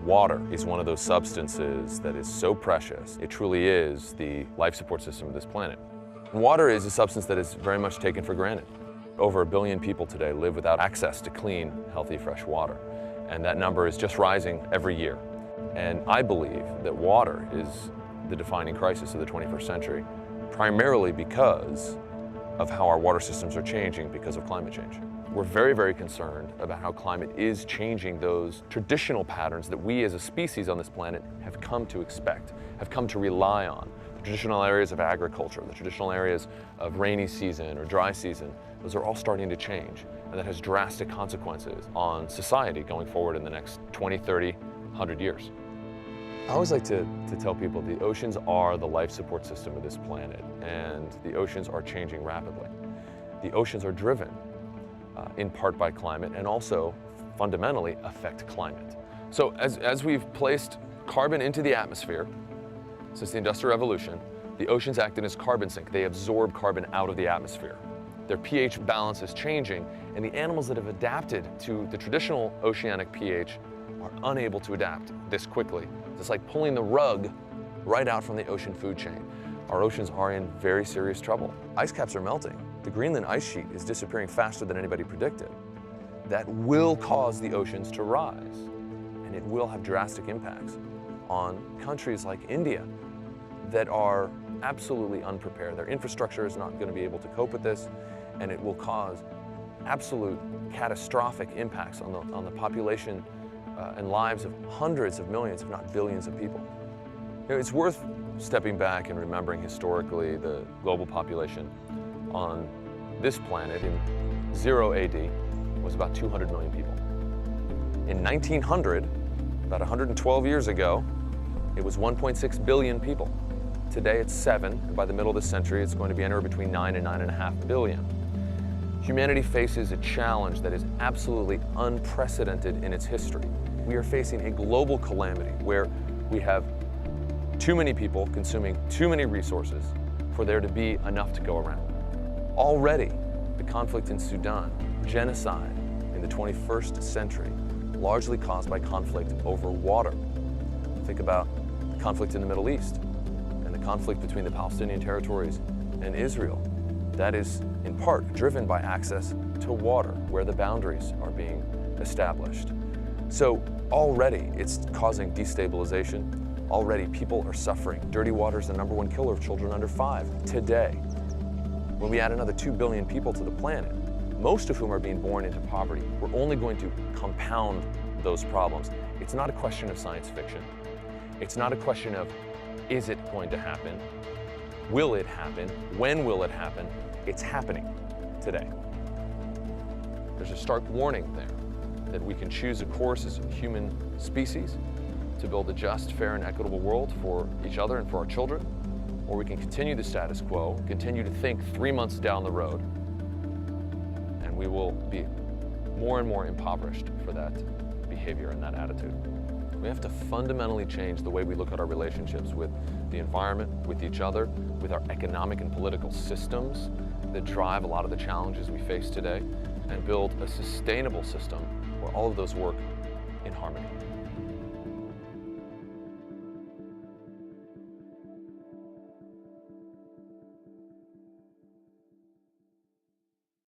Water is one of those substances that is so precious. It truly is the life support system of this planet. Water is a substance that is very much taken for granted. Over 1 billion people today live without access to clean, healthy, fresh water. And that number is just rising every year. And I believe that water is the defining crisis of the 21st century, primarily because of how our water systems are changing because of climate change. We're very, very concerned about how climate is changing those traditional patterns that we as a species on this planet have come to expect, have come to rely on. The traditional areas of agriculture, the traditional areas of rainy season or dry season, those are all starting to change. And that has drastic consequences on society going forward in the next 20, 30, 100 years. I always like to tell people the oceans are the life support system of this planet, and the oceans are changing rapidly. The oceans are driven in part by climate and also fundamentally affect climate. So as we've placed carbon into the atmosphere since the Industrial Revolution, the oceans act as carbon sink. They absorb carbon out of the atmosphere. Their pH balance is changing, and the animals that have adapted to the traditional oceanic pH are unable to adapt this quickly. It's like pulling the rug right out from the ocean food chain. Our oceans are in very serious trouble. Ice caps are melting. The Greenland ice sheet is disappearing faster than anybody predicted. That will cause the oceans to rise, and it will have drastic impacts on countries like India that are absolutely unprepared. Their infrastructure is not going to be able to cope with this, and it will cause absolute catastrophic impacts on the population and lives of hundreds of millions, if not billions of people. You know, it's worth stepping back and remembering historically the global population on this planet in 0 AD was about 200 million people. In 1900, about 112 years ago, it was 1.6 billion people. Today it's 7, and by the middle of the century it's going to be anywhere between 9 and 9.5 billion. Humanity faces a challenge that is absolutely unprecedented in its history. We are facing a global calamity where we have too many people consuming too many resources for there to be enough to go around. Already, the conflict in Sudan, genocide in the 21st century, largely caused by conflict over water. Think about conflict in the Middle East and the conflict between the Palestinian territories and Israel. That is in part driven by access to water, where the boundaries are being established. So already it's causing destabilization. Already people are suffering. Dirty water is the #1 killer of children under 5 today. When we add another 2 billion people to the planet, most of whom are being born into poverty, we're only going to compound those problems. It's not a question of science fiction. It's not a question of, is it going to happen? Will it happen? When will it happen? It's happening today. There's a stark warning there that we can choose a course as a human species to build a just, fair, and equitable world for each other and for our children, or we can continue the status quo, continue to think 3 months down the road, and we will be more and more impoverished for that behavior and that attitude. We have to fundamentally change the way we look at our relationships with the environment, with each other, with our economic and political systems that drive a lot of the challenges we face today, and build a sustainable system where all of those work in harmony.